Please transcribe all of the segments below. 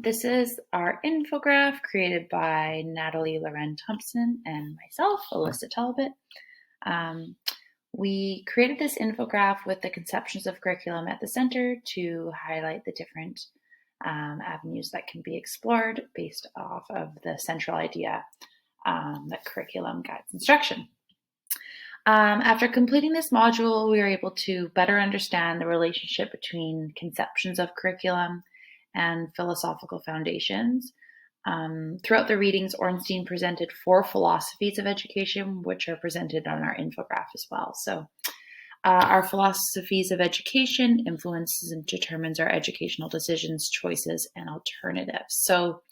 This is our infograph created by Natalie Loren Thompson and myself, Alyssa Talbot. Um, we created this infograph with the conceptions of curriculum at the center to highlight the different avenues that can be explored based off of the central idea that curriculum guides instruction. After completing this module, we were able to better understand the relationship between conceptions of curriculum and philosophical foundations. Throughout the readings, Ornstein presented 4 philosophies of education, which are presented on our infograph as well. So our philosophies of education influences and determines our educational decisions, choices, and alternatives. So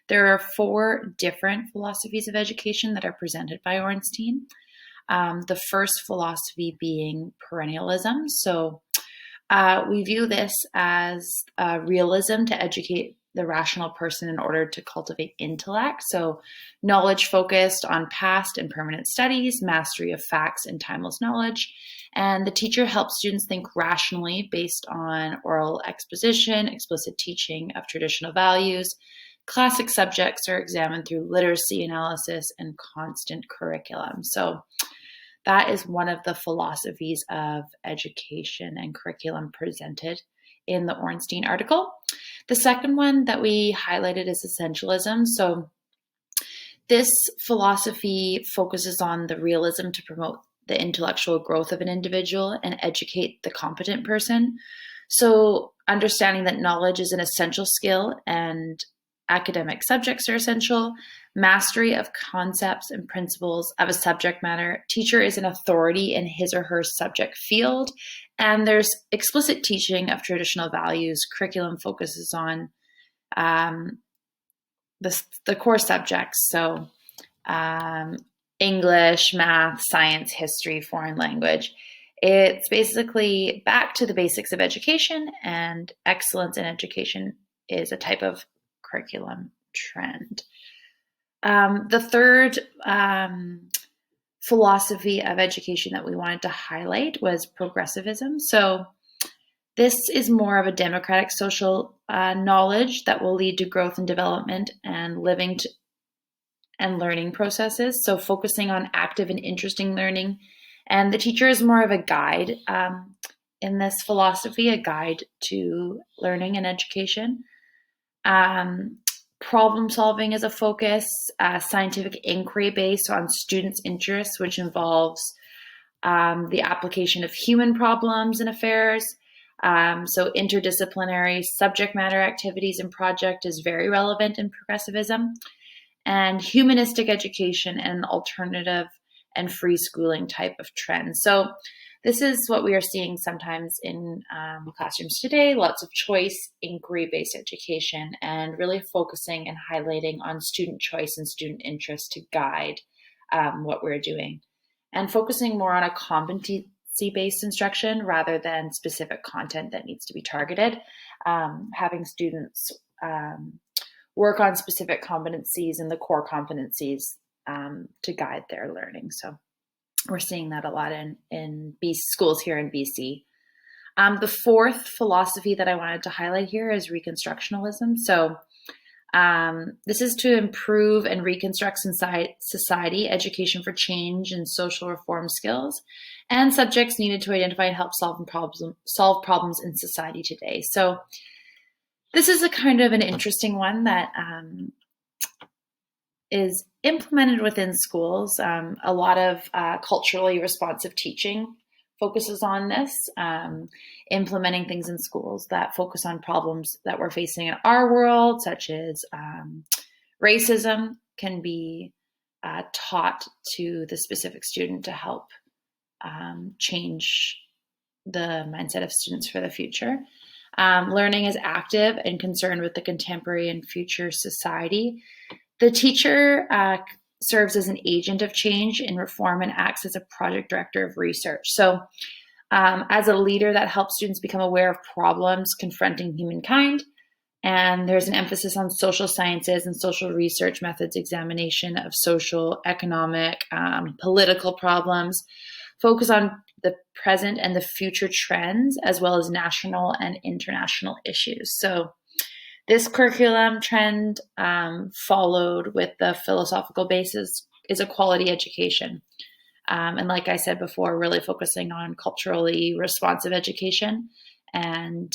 there are 4 different philosophies of education that are presented by Ornstein. The first philosophy being perennialism. So we view this as realism to educate the rational person in order to cultivate intellect. So knowledge focused on past and permanent studies, mastery of facts and timeless knowledge. And the teacher helps students think rationally based on oral exposition, explicit teaching of traditional values. Classic subjects are examined through literacy analysis and constant curriculum. So that is one of the philosophies of education and curriculum presented in the Ornstein article. The second one that we highlighted is essentialism. So this philosophy focuses on the realism to promote the intellectual growth of an individual and educate the competent person. So understanding that knowledge is an essential skill and academic subjects are essential. Mastery of concepts and principles of a subject matter. Teacher is an authority in his or her subject field. And there's explicit teaching of traditional values. Curriculum focuses on the core subjects. So English, math, science, history, foreign language. It's basically back to the basics of education, and excellence in education is a type of curriculum trend. The third philosophy of education that we wanted to highlight was progressivism. So this is more of a democratic social knowledge that will lead to growth and development and living and learning processes. So focusing on active and interesting learning. And the teacher is more of a guide in this philosophy, a guide to learning and education. Problem solving is a focus, scientific inquiry based on students' interests, which involves the application of human problems and affairs. So interdisciplinary subject matter activities and project is very relevant in progressivism. And humanistic education and alternative and free schooling type of trends. So this is what we are seeing sometimes in classrooms today, lots of choice, inquiry-based education, and really focusing and highlighting on student choice and student interest to guide what we're doing. And focusing more on a competency-based instruction rather than specific content that needs to be targeted. Having students work on specific competencies and the core competencies to guide their learning. So we're seeing that a lot in schools here in BC. The fourth philosophy that I wanted to highlight here is Reconstructionalism. So this is to improve and reconstruct society, education for change, and social reform skills, and subjects needed to identify and help solve problems in society today. So this is a kind of an interesting one that is implemented within schools. A lot of culturally responsive teaching focuses on this, implementing things in schools that focus on problems that we're facing in our world, such as racism can be taught to the specific student to help change the mindset of students for the future. Learning is active and concerned with the contemporary and future society. The teacher serves as an agent of change in reform and acts as a project director of research. So as a leader that helps students become aware of problems confronting humankind, and there's an emphasis on social sciences and social research methods, examination of social, economic, political problems, focus on the present and the future trends, as well as national and international issues. So This curriculum trend, followed with the philosophical basis, is a quality education. And like I said before, really focusing on culturally responsive education and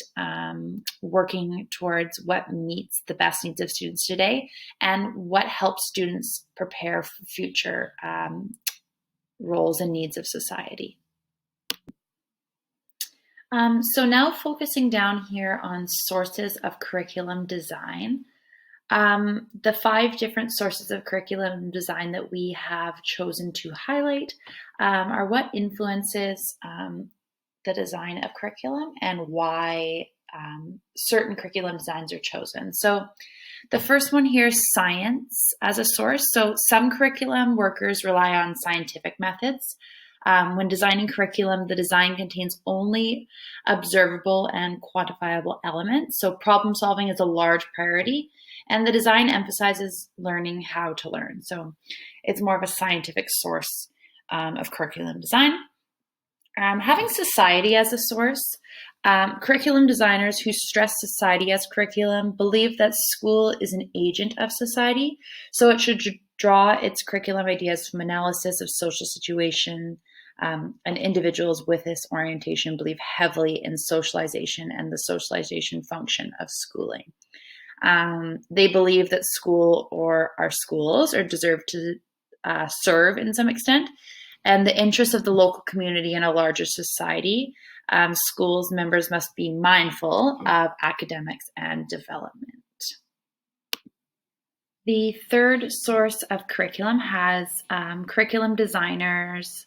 working towards what meets the best needs of students today and what helps students prepare for future roles and needs of society. So now focusing down here on sources of curriculum design. The 5 different sources of curriculum design that we have chosen to highlight are what influences the design of curriculum and why certain curriculum designs are chosen. So the first one here is science as a source. So some curriculum workers rely on scientific methods. When designing curriculum, the design contains only observable and quantifiable elements. So problem solving is a large priority, and the design emphasizes learning how to learn. So it's more of a scientific source of curriculum design. Having society as a source, curriculum designers who stress society as curriculum believe that school is an agent of society, so it should draw its curriculum ideas from analysis of social situation, and individuals with this orientation believe heavily in socialization and the socialization function of schooling. They believe that school or our schools are deserved to serve in some extent, and the interests of the local community and a larger society. Schools members must be mindful of academics and development. The third source of curriculum has curriculum designers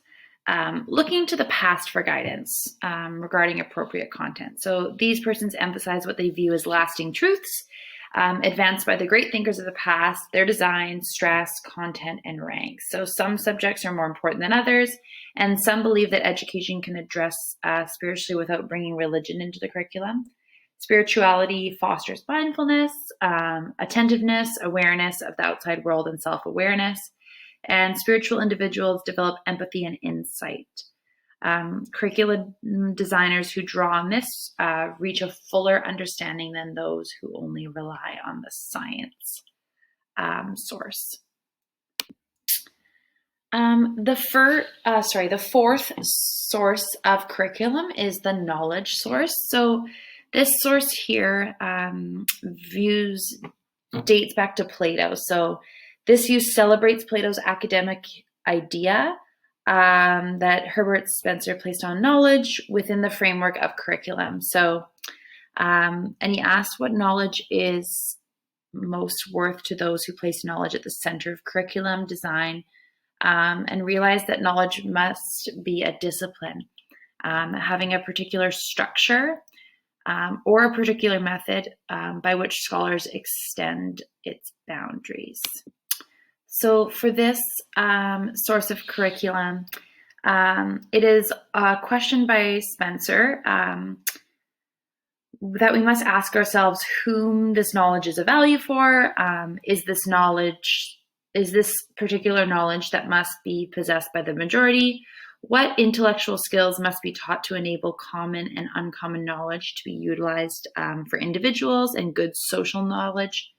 looking to the past for guidance regarding appropriate content. So these persons emphasize what they view as lasting truths advanced by the great thinkers of the past, their design, stress, content, and ranks. So some subjects are more important than others, and some believe that education can address spiritually without bringing religion into the curriculum. Spirituality fosters mindfulness, attentiveness, awareness of the outside world, and self-awareness. And spiritual individuals develop empathy and insight. Curriculum designers who draw on this reach a fuller understanding than those who only rely on the science source. The fourth source of curriculum is the knowledge source. So this source here dates back to Plato. So this view celebrates Plato's academic idea that Herbert Spencer placed on knowledge within the framework of curriculum. So, and he asked what knowledge is most worth to those who place knowledge at the center of curriculum design, and realized that knowledge must be a discipline, having a particular structure or a particular method by which scholars extend its boundaries. So for this source of curriculum, it is a question by Spencer that we must ask ourselves whom this knowledge is of value for. Is this particular knowledge that must be possessed by the majority? What intellectual skills must be taught to enable common and uncommon knowledge to be utilized for individuals, and good social knowledge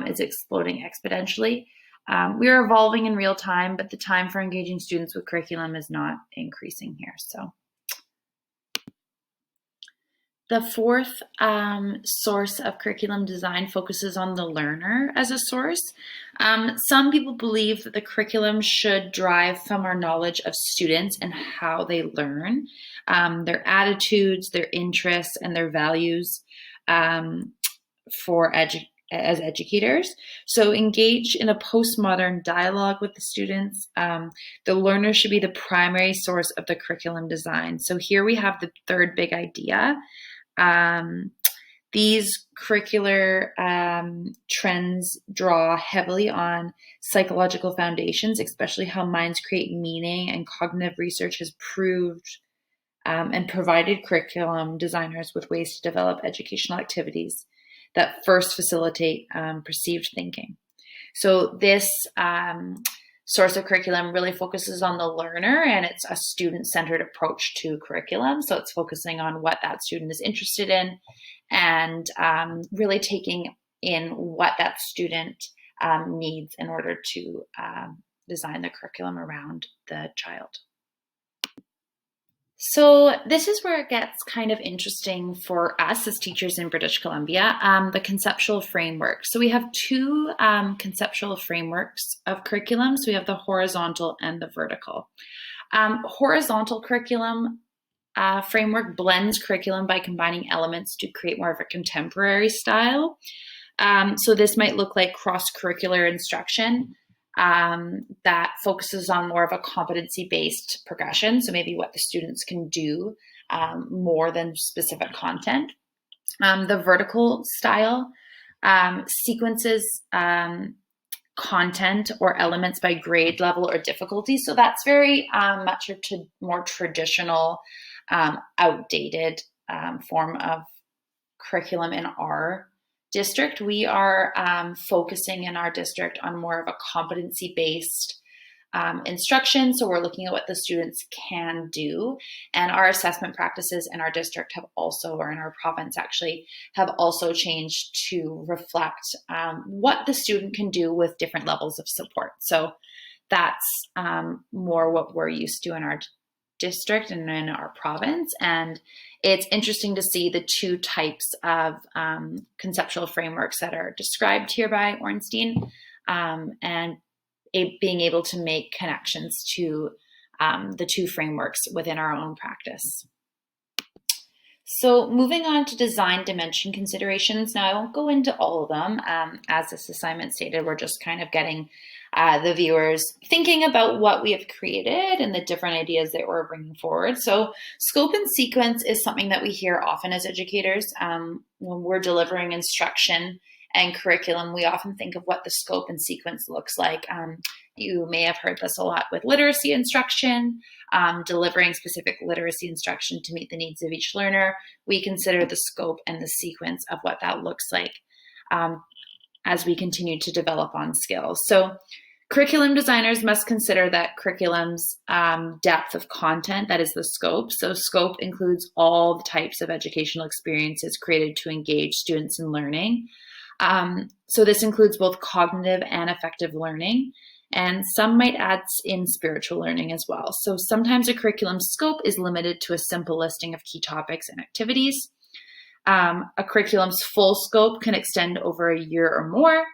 is exploding exponentially. We are evolving in real time, but the time for engaging students with curriculum is not increasing here. So the fourth source of curriculum design focuses on the learner as a source. Some people believe that the curriculum should drive from our knowledge of students and how they learn, their attitudes, their interests, and their values as educators. So engage in a postmodern dialogue with the students. The learner should be the primary source of the curriculum design. So here we have the third big idea. These curricular trends draw heavily on psychological foundations, especially how minds create meaning, and cognitive research has proved and provided curriculum designers with ways to develop educational activities that first facilitate perceived thinking. So this source of curriculum really focuses on the learner, and it's a student-centered approach to curriculum. So it's focusing on what that student is interested in and really taking in what that student needs in order to design the curriculum around the child. So this is where it gets kind of interesting for us as teachers in British Columbia, the conceptual framework. So we have two conceptual frameworks of curriculum. So we have the horizontal and the vertical. Horizontal curriculum framework blends curriculum by combining elements to create more of a contemporary style. So this might look like cross-curricular instruction that focuses on more of a competency-based progression. So maybe what the students can do more than specific content. The vertical style sequences content or elements by grade level or difficulty. So that's very much a more traditional, outdated form of curriculum in our district. We are focusing in our district on more of a competency-based instruction. So we're looking at what the students can do. And our assessment practices in our district have also, or in our province actually, have also changed to reflect what the student can do with different levels of support. So that's more what we're used to in our district and in our province. And it's interesting to see the two types of conceptual frameworks that are described here by Ornstein, and being able to make connections to the two frameworks within our own practice. So moving on to design dimension considerations. Now I won't go into all of them. As this assignment stated, we're just kind of getting the viewers thinking about what we have created and the different ideas that we're bringing forward. So scope and sequence is something that we hear often as educators. When we're delivering instruction and curriculum, we often think of what the scope and sequence looks like. You may have heard this a lot with literacy instruction, delivering specific literacy instruction to meet the needs of each learner. We consider the scope and the sequence of what that looks like as we continue to develop on skills. So curriculum designers must consider that curriculum's depth of content, that is the scope. So scope includes all the types of educational experiences created to engage students in learning. So this includes both cognitive and affective learning, and some might add in spiritual learning as well. So sometimes a curriculum scope is limited to a simple listing of key topics and activities. A curriculum's full scope can extend over a year or more.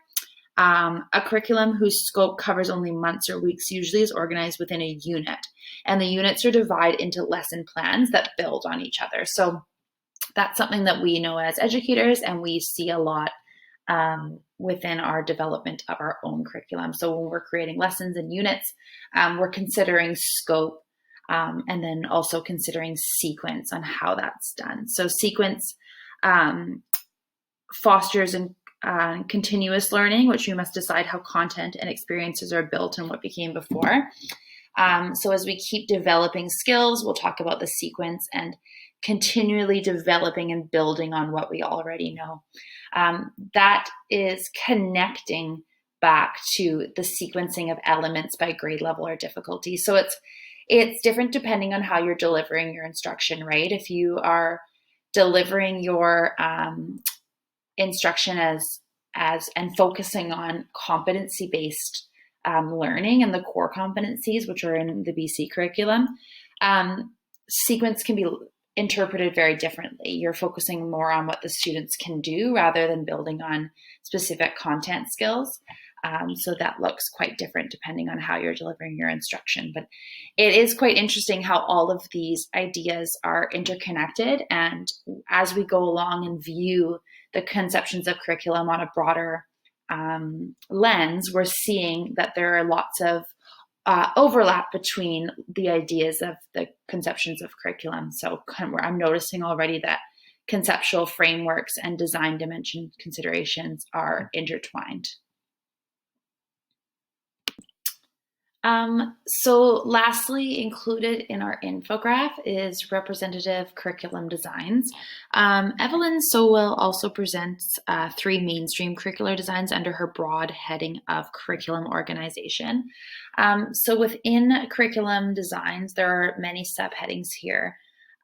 A curriculum whose scope covers only months or weeks usually is organized within a unit, and the units are divided into lesson plans that build on each other. So that's something that we know as educators, and we see a lot within our development of our own curriculum. So when we're creating lessons and units, we're considering scope and then also considering sequence on how that's done. So sequence fosters and continuous learning, which we must decide how content and experiences are built and what became before. So as we keep developing skills, we'll talk about the sequence and continually developing and building on what we already know. That is connecting back to the sequencing of elements by grade level or difficulty. So it's different depending on how you're delivering your instruction, right? If you are delivering your instruction as and focusing on competency-based learning and the core competencies, which are in the BC curriculum, sequence can be interpreted very differently. You're focusing more on what the students can do rather than building on specific content skills. So that looks quite different depending on how you're delivering your instruction. But it is quite interesting how all of these ideas are interconnected. And as we go along and view the conceptions of curriculum on a broader lens, we're seeing that there are lots of overlap between the ideas of the conceptions of curriculum. So I'm noticing already that conceptual frameworks and design dimension considerations are intertwined. So lastly, included in our infograph is representative curriculum designs. Evelyn Sowell also presents 3 mainstream curricular designs under her broad heading of curriculum organization. So within curriculum designs, there are many subheadings here.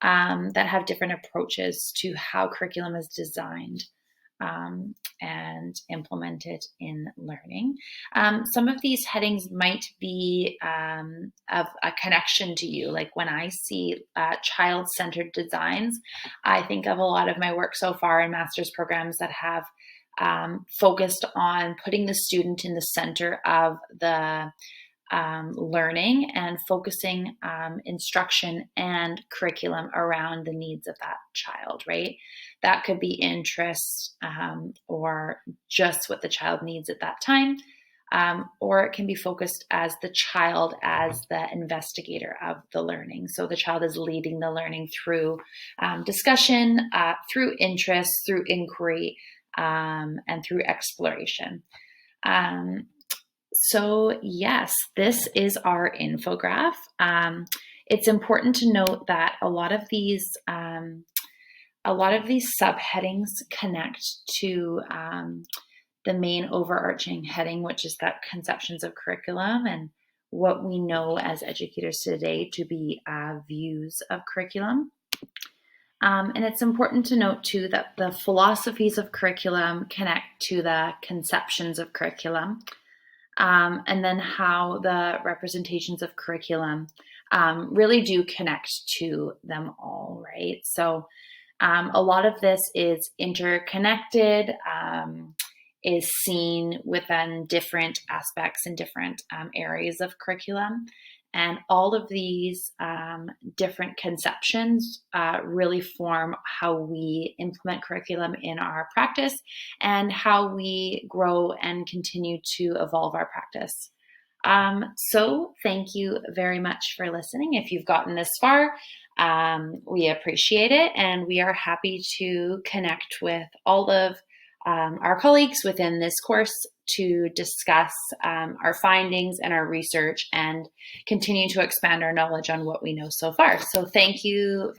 that have different approaches to how curriculum is designed and implemented in learning. Some of these headings might be of a connection to you. Like when I see child-centered designs, I think of a lot of my work so far in master's programs that have focused on putting the student in the center of the learning and focusing instruction and curriculum around the needs of that child, right? That could be interests or just what the child needs at that time. Or it can be focused as the child as the investigator of the learning. So the child is leading the learning through discussion, through interest, through inquiry, and through exploration. So yes, this is our infograph. It's important to note that a lot of these subheadings connect to the main overarching heading, which is that conceptions of curriculum and what we know as educators today to be views of curriculum. And it's important to note too that the philosophies of curriculum connect to the conceptions of curriculum. And then how the representations of curriculum really do connect to them all, right? So a lot of this is interconnected, is seen within different aspects and different areas of curriculum. And all of these different conceptions really form how we implement curriculum in our practice and how we grow and continue to evolve our practice. So thank you very much for listening. If you've gotten this far, we appreciate it, and we are happy to connect with all of our colleagues within this course to discuss our findings and our research and continue to expand our knowledge on what we know so far. So thank you